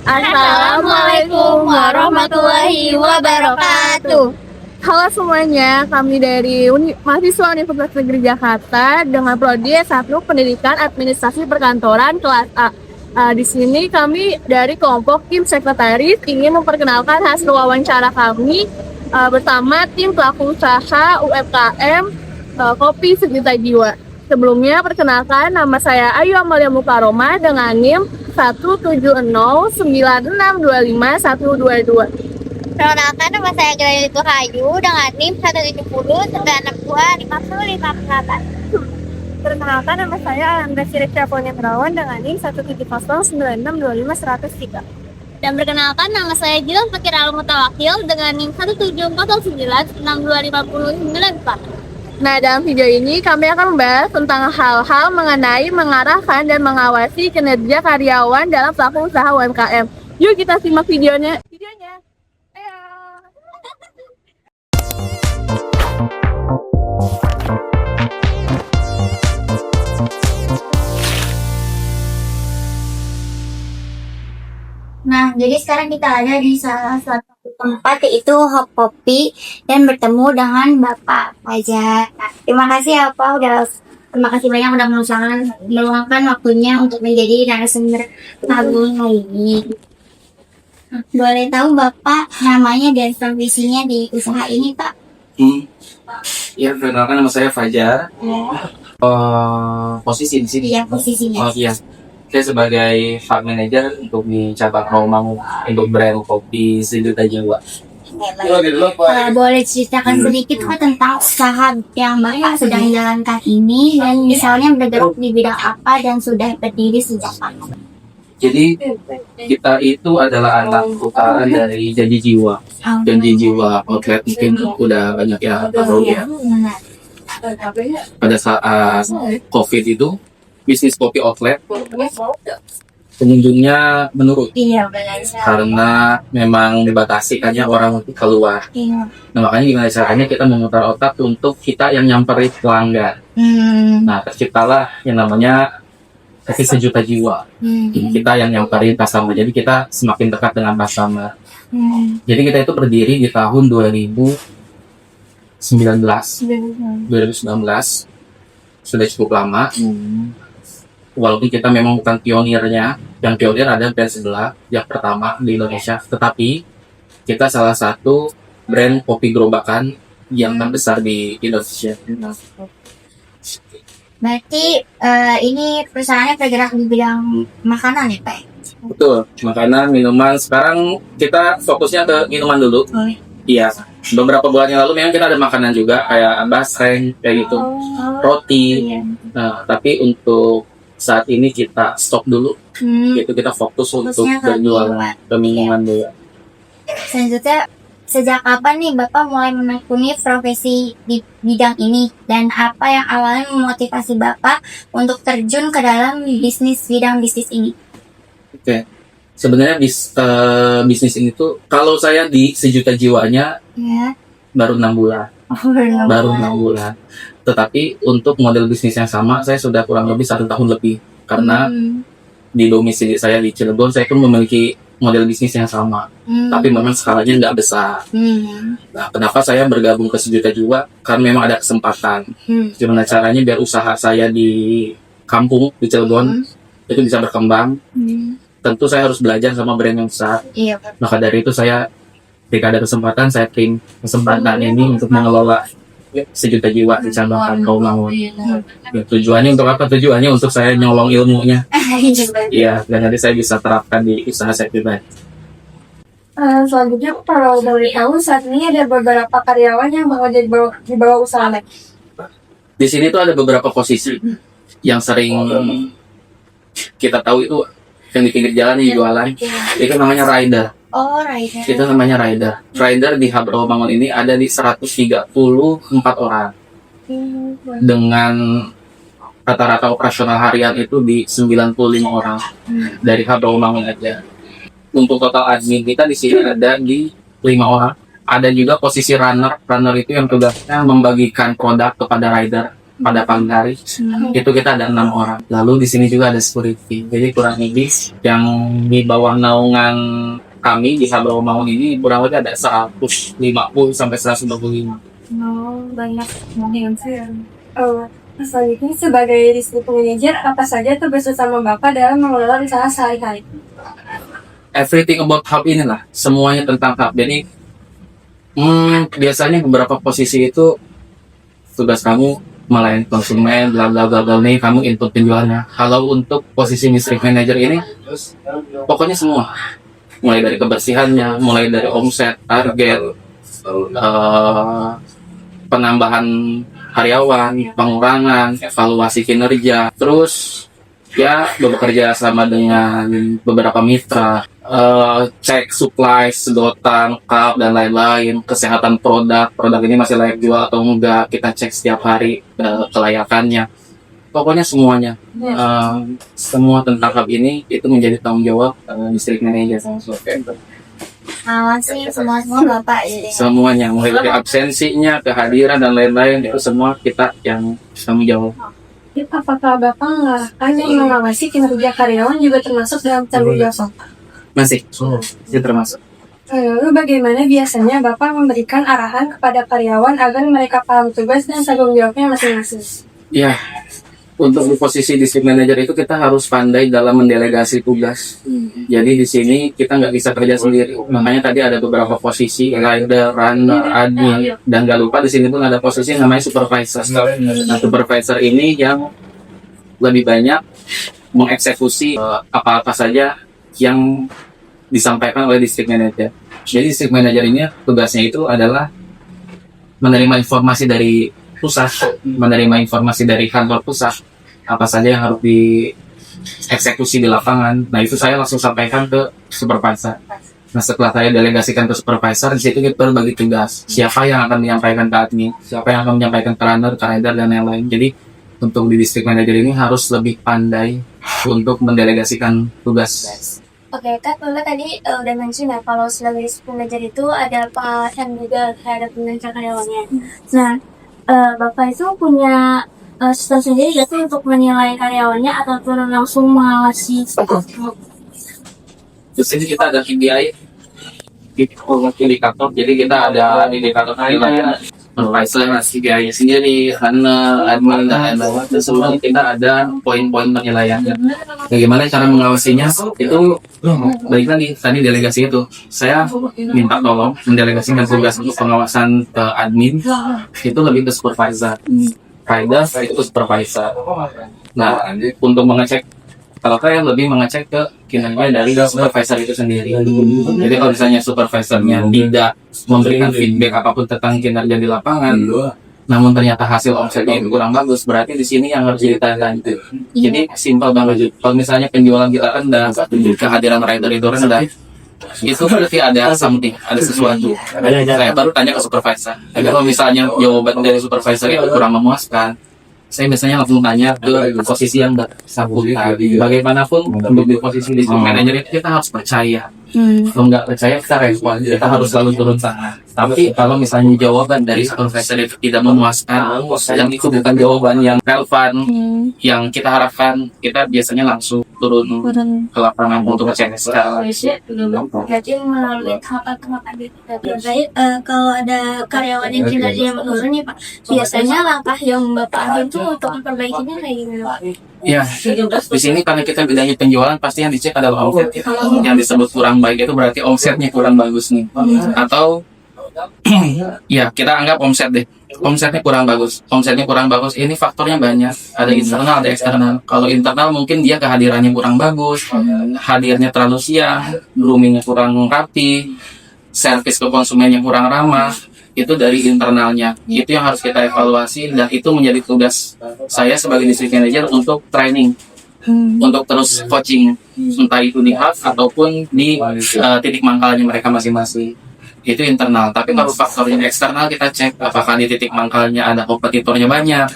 Assalamualaikum warahmatullahi wabarakatuh. Halo semuanya, kami dari mahasiswa Universitas Negeri Jakarta dengan prodi S1 Pendidikan Administrasi Perkantoran kelas A. Di sini kami dari kelompok tim sekretaris ingin memperkenalkan hasil wawancara kami bersama tim pelaku usaha UMKM Kopi Sejuta Jiwa. Sebelumnya perkenalkan, nama saya Ayu Amalia Mukaroma dengan NIM 17096252122. Perkenalkan, nama saya Glenn Hayu dengan NIM 170-962-5058. Perkenalkan, nama saya Ananda Sirecia Ponyatrawan dengan NIM 17096251103. Dan perkenalkan, nama saya Jilan Fakir Al-Mutawakil dengan NIM 17409625094. Nah, dalam video ini kami akan membahas tentang hal-hal mengenai mengarahkan dan mengawasi kinerja karyawan dalam pelaku usaha UMKM. Yuk kita simak videonya. Ayo. Nah, jadi sekarang kita ada di salah satu tempat yaitu Hop Kopi dan bertemu dengan Bapak Fajar. Nah, terima kasih ya Pak, terima kasih banyak udah meluangkan waktunya untuk menjadi narasumber tabung hari ini. Boleh tahu Bapak namanya dan profesinya di usaha ini, Pak? Ya, perkenalkan nama saya Fajar. Posisi di sini. Iya, posisinya. Oh iya. Saya sebagai farm manager untuk di cabang Rawamangun untuk brand kopi Sejuta Jiwa. Boleh ceritakan sedikit Pak tentang usaha yang Bapak sedang jalankan ini dan misalnya bergerak di bidang apa dan sudah berdiri sejak kapan? Jadi kita itu adalah anak perusahaan dari Janji Jiwa. Janji Jiwa outlet mungkin udah banyak ya tahu ya. Pada saat COVID itu bisnis kopi outlet pengunjungnya menurun. Iya, benar. Karena memang dibatasi kan ya orang untuk keluar. Iya. Nah, makanya gimana caranya kita memutar otak untuk kita yang nyamperin pelanggan. Nah, terciptalah yang namanya Kopi Sejuta Jiwa. Jadi kita yang nyamperin customer. Jadi kita semakin dekat dengan customer. Jadi kita itu berdiri di tahun 2019. Sudah cukup lama. Walaupun kita memang bukan pionirnya, yang pionir ada brand sebelah yang pertama di Indonesia, tetapi kita salah satu brand kopi gerobakan yang terbesar di Indonesia. Berarti ini perusahaannya bergerak di bidang makanan ya Pak? Betul, makanan, minuman. Sekarang kita fokusnya ke minuman dulu. Iya, beberapa bulan yang lalu memang kita ada makanan juga kayak basreng kayak gitu, roti. Nah, tapi untuk saat ini kita stop dulu. Gitu, kita fokus untuk berjualan ke minuman dulu. Selanjutnya, sejak kapan nih Bapak mulai menekuni profesi di bidang ini dan apa yang awalnya memotivasi Bapak untuk terjun ke dalam bidang bisnis ini? Oke. Sebenarnya bisnis ini tuh kalau saya di Sejuta Jiwanya baru 6 bulan. Baru 6 bulan. Tetapi untuk model bisnis yang sama saya sudah kurang lebih 1 tahun lebih. Karena di domisili saya di Cilegon saya pun memiliki model bisnis yang sama. Tapi memang skalanya nggak besar. Nah, kenapa saya bergabung ke Sejuta Jiwa? Karena memang ada kesempatan. Gimana caranya biar usaha saya di kampung di Cilegon itu bisa berkembang. Tentu saya harus belajar sama brand yang besar. Iya. Maka dari itu saya ketika ada kesempatan saya terima kesempatan ini untuk mengelola Sejuta Jiwa di cabang Rawamangun. Ya, tujuannya untuk apa? Tujuannya untuk saya nyolong ilmunya. Iya, dan nanti saya bisa terapkan di usaha saya pribadi. Selanjutnya, kalau boleh tahu, saat ini ada beberapa karyawan yang mau jadi di bawah usaha lain. Di sini tuh ada beberapa posisi yang sering kita tahu itu yang di pinggir jalan yang jualan. Itu namanya rider. Oh, rider. Itu namanya rider. Rider di Hub Rawamangun ini ada di 134 orang. Dengan rata-rata operasional harian itu di 95 orang dari Hub Rawamangun aja. Untuk total admin kita di sini ada di 5 orang. Ada juga posisi runner. Runner itu yang tugasnya membagikan produk kepada rider. pada pagi hari. Itu kita ada 6 orang. Lalu di sini juga ada security. Jadi kurang lebih yang di bawah naungan kami di Habawa Maun ini kurang lebih ada 150 sampai 125. Oh, banyak yang sih. Selanjutnya sebagai district manager, apa saja tugas utama Bapak dalam mengelola usaha sehari-hari? Everything about hub inilah, semuanya tentang hub. Jadi biasanya beberapa posisi itu tugas kamu melayani konsumen, bla bla bla bla nih, kamu input penjualannya. Kalau untuk posisi district manager ini, pokoknya semua, mulai dari kebersihannya, mulai dari omset, target, penambahan karyawan, pengurangan, evaluasi kinerja, terus ya bekerja sama dengan beberapa mitra, cek supply, sedotan, cup dan lain-lain, kesehatan produk ini masih layak jual atau enggak, kita cek setiap hari kelayakannya. Pokoknya semuanya, semua tentang hub ini itu menjadi tanggung jawab district manager. Awasi semua Bapak jadi. Semuanya, mulai dari absensinya, kehadiran dan lain-lain itu semua kita yang tanggung jawab. Apakah Bapak mengarahkan yang mengawasi kinerja karyawan juga termasuk dalam tanggung jawab? Masih, itu termasuk. Lalu bagaimana biasanya Bapak memberikan arahan kepada karyawan agar mereka paham tugas dan tanggung jawabnya masing-masing? Ya, untuk di posisi district manager itu kita harus pandai dalam mendelegasi tugas. Jadi di sini kita nggak bisa kerja sendiri. Makanya tadi ada beberapa posisi, rider, runner, admin, dan nggak lupa di sini pun ada posisi namanya supervisor. Nah, supervisor ini yang lebih banyak mengeksekusi apa-apa saja yang disampaikan oleh district manager. Jadi district manager ini tugasnya itu adalah menerima informasi dari pusat, menerima informasi dari kantor pusat, apa saja yang harus dieksekusi di lapangan. Nah itu saya langsung sampaikan ke supervisor. Nah setelah saya delegasikan ke supervisor, di situ kita berbagi tugas. Siapa yang akan menyampaikan ke admin, siapa yang akan menyampaikan ke runner, ke rider dan yang lain. Jadi untuk di district manager ini harus lebih pandai untuk mendelegasikan tugas. Oke, Kak, Lula tadi udah mention ya kalau sebagai district manager itu ada pengawasan juga terhadap kinerja karyawannya. Nah, Bapak itu punya sistem sendiri gak sih untuk menilai karyawannya ataupun langsung mengawasi? Di sini kita ada KPI, indikator. Jadi kita ada indikator penilaian supervisor, KPI sendiri, runner, admin dan lain-lain. Itu semua kita ada poin-poin penilaiannya. Bagaimana cara mengawasinya? Itu balik lagi tadi delegasi itu. Saya minta tolong mendelegasikan tugas untuk pengawasan ke admin itu lebih ke supervisor. Rider itu ke supervisor. Nah, untuk mengecek, kalau saya lebih mengecek ke kinerja dari supervisor itu sendiri. Jadi kalau misalnya supervisornya tidak memberikan feedback apapun tentang kinerja di lapangan, namun ternyata hasil omsetnya itu kurang bagus, berarti di sini yang harus ditanyakan. Jadi simpel banget. Kalau misalnya penjualan kita rendah, kehadiran rider itu rendah, itu berarti ada something, ada sesuatu. Saya baru tanya ke supervisor. Tapi kalau misalnya jawaban dari supervisor itu kurang memuaskan, saya biasanya langsung tanya ke posisi yang bersangkutan. Bagaimanapun untuk di posisi district manager itu kita harus percaya. Kalau nggak percaya kita respon, kita harus selalu turun tangan. Tapi kalau misalnya jawaban dari supervisor itu tidak memuaskan, yang itu bukan jawaban yang relevan, yang kita harapkan, kita biasanya langsung turun ke lapangan untuk cek secara Berarti melalui tahapan-tahapan itu. Berarti kalau ada karyawan yang kinerjanya menurun nih Pak, biasanya langkah yang Bapak ambil itu untuk memperbaikinya kayak gimana Pak? Ya, di sini karena kita bedanya penjualan pasti yang dicek adalah omset. Yang disebut kurang baik itu berarti omsetnya kurang bagus nih. Atau ya kita anggap omset deh. Omsetnya kurang bagus. Omsetnya kurang bagus. Ini faktornya banyak. Ada internal, ada eksternal. Kalau internal mungkin dia kehadirannya kurang bagus, hadirnya terlalu siang, groomingnya kurang rapi, servis ke konsumennya kurang ramah. Itu dari internalnya. Itu yang harus kita evaluasi dan itu menjadi tugas saya sebagai district manager untuk training, untuk terus coaching, entah itu di hub ataupun di titik mangkalnya mereka masing-masing. Itu internal. Tapi kalau faktor yang eksternal kita cek apakah di titik mangkalnya ada kompetitornya banyak,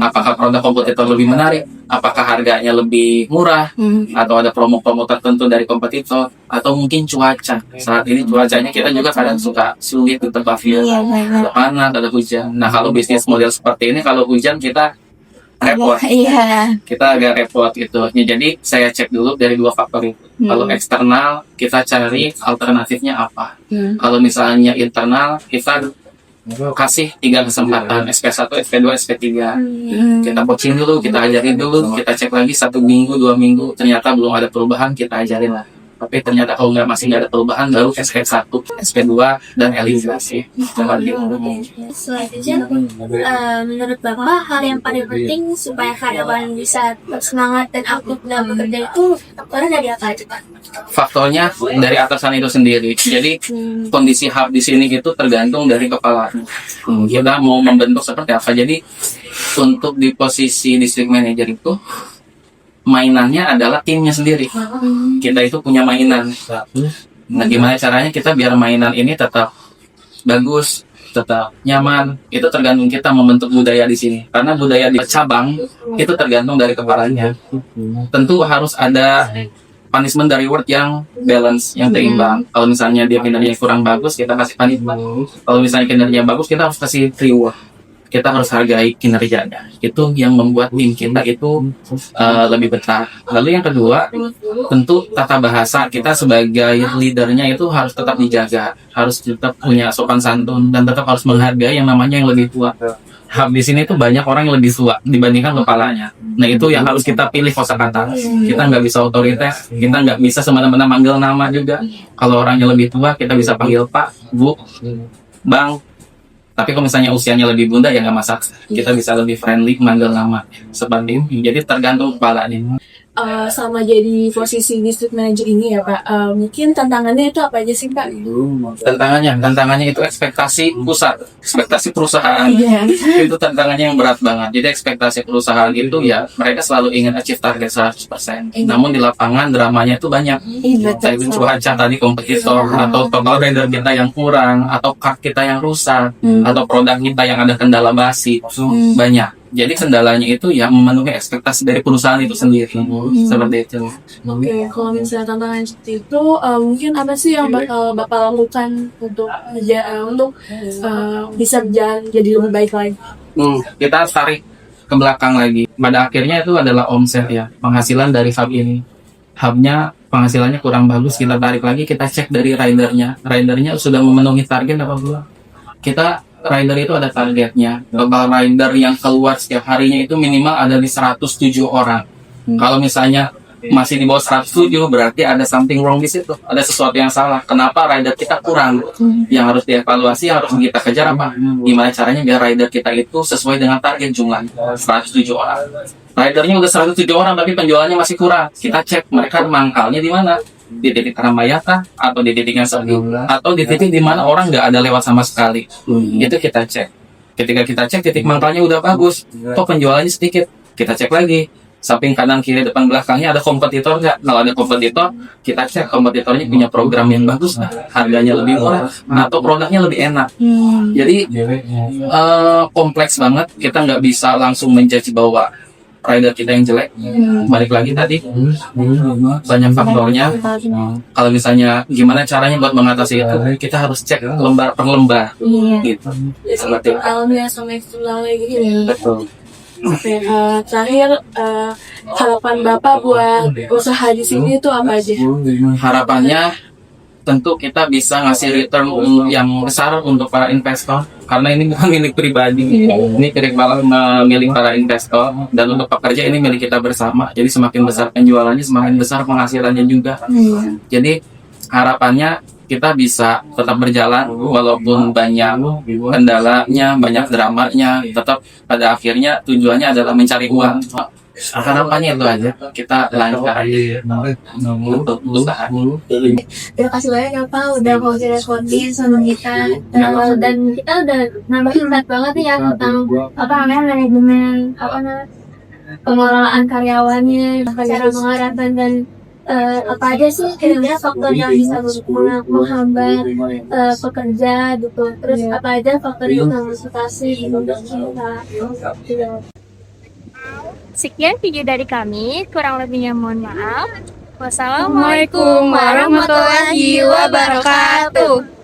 apakah produk kompetitor lebih menarik, apakah harganya lebih murah, atau ada promo-promo tertentu dari kompetitor, atau mungkin cuaca. Saat ini cuacanya kita juga kadang suka sulit di tempatnya, ada panas, ada hujan. Nah kalau bisnis model seperti ini kalau hujan kita repot. Iya. Kita agak repot gitu. Ya, jadi saya cek dulu dari dua faktor itu. Kalau eksternal, kita cari alternatifnya apa. Kalau misalnya internal, kita kasih 3 kesempatan, SP1, SP2, SP3. Kita coaching dulu, kita ajarin dulu, kita cek lagi 1 minggu, 2 minggu, ternyata belum ada perubahan, kita ajarin lah. Tapi ternyata kalau masih nggak ada perubahan, baru SP1, SP2, dan eliminasi. Selanjutnya, menurut Bapak, hal yang paling penting supaya karyawan bisa tetap semangat dan aktif dalam bekerja itu faktornya dari apa aja, Pak? Faktornya dari atasan itu sendiri. Jadi kondisi hub di sini itu tergantung dari kepalanya. Kita mau membentuk seperti apa. Jadi untuk di posisi district manager itu mainannya adalah timnya sendiri. Kita itu punya mainan. Nah, gimana caranya kita biar mainan ini tetap bagus, tetap nyaman? Itu tergantung kita membentuk budaya di sini. Karena budaya di cabang itu tergantung dari kepalanya. Tentu harus ada punishment dan reward yang balance, yang seimbang. Kalau misalnya dia kinerjanya kurang bagus, kita kasih punishment. Kalau misalnya kinerjanya bagus, kita harus kasih reward. Kita harus hargai kinerjanya. Itu yang membuat tim kita itu lebih betah. Lalu yang kedua, tentu tata bahasa kita sebagai leadernya itu harus tetap dijaga, harus tetap punya sopan santun dan tetap harus menghargai yang namanya yang lebih tua. Hub di sini tuh banyak orang yang lebih tua dibandingkan kepalanya. Nah, itu yang harus kita pilih kosakata. Kita nggak bisa otoriter, kita nggak bisa semena-mena manggil nama juga. Kalau orangnya lebih tua, kita bisa panggil Pak, Bu, Bang. Tapi kalau misalnya usianya lebih muda ya nggak masalah. Kita bisa lebih friendly manggil nama seperti itu. Jadi tergantung kepalanya. Sama jadi posisi district manager ini ya Pak, mungkin tantangannya itu apa aja sih Pak? Tantangannya itu ekspektasi pusat, ekspektasi perusahaan. Itu tantangannya yang berat banget. Jadi ekspektasi perusahaan itu ya mereka selalu ingin achieve target 100%. Namun di lapangan dramanya itu banyak. Kayak cuaca tadi kompetitor, atau total render kita yang kurang, atau card kita yang rusak, atau produk kita yang ada kendala basi. Banyak. Jadi kendalanya itu ya memenuhi ekspektasi dari perusahaan itu sendiri. Seperti itu. Oke, kalau misalnya tantangan seperti itu, mungkin apa sih yang bakal Bapak lakukan untuk bisa berjalan jadi lebih baik lagi? Kita tarik ke belakang lagi. Pada akhirnya itu adalah omset ya, penghasilan dari hub ini. Hubnya penghasilannya kurang bagus, kita tarik lagi, kita cek dari ridernya. Ridernya sudah memenuhi target apa belum? Kita rider itu ada targetnya. Total rider yang keluar setiap harinya itu minimal ada di 107 orang. Kalau misalnya masih di bawah 107 berarti ada something wrong di situ. Ada sesuatu yang salah. Kenapa rider kita kurang? Yang harus dievaluasi, harus kita kejar apa? Gimana caranya biar rider kita itu sesuai dengan target jumlah 107 orang. Ridernya udah 107 orang tapi penjualannya masih kurang. Kita cek mereka mangkalnya di mana? Di titik Ramayata atau di titik yang sepi, atau di titik di mana orang nggak ada lewat sama sekali. Itu kita cek. Ketika kita cek titik mangkalnya udah bagus, kok penjualannya sedikit, kita cek lagi samping kanan kiri depan belakangnya ada kompetitor nggak. Kalau ada kompetitor, kita cek kompetitornya punya program yang bagus nggak, harganya lebih murah atau produknya lebih enak. Jadi kompleks banget, kita nggak bisa langsung menjudge bahwa rider kita yang jelek. Balik lagi tadi banyak faktornya. Kalau misalnya gimana caranya buat mengatasi itu, kita harus cek lembar per lembar gitu. Seperti Alhamdulillah sama eksternal lagi gitu. betul. Oke, terakhir harapan Bapak buat usaha di sini itu apa aja? Harapannya tentu kita bisa ngasih return yang besar untuk para investor, karena ini bukan milik pribadi, ini milik para investor, dan untuk pekerja ini milik kita bersama. Jadi semakin besar penjualannya, semakin besar penghasilannya juga. Jadi harapannya kita bisa tetap berjalan walaupun banyak kendalanya, banyak dramanya, tetap pada akhirnya tujuannya adalah mencari uang. Harapannya itu aja, kita lancar untuk usaha. Terima kasih banyak ya Pak udah mau responsif sama kita, dan kita udah nambahin banget nih ya tentang manajemen pengelolaan karyawannya, cara mengarahkan dan apa aja sih kira-kira faktor yang bisa menghambat pekerja gitu, terus apa aja faktor yang harus dikasih untuk kita. Sekian video dari kami, kurang lebihnya mohon maaf. Wassalamualaikum warahmatullahi wabarakatuh.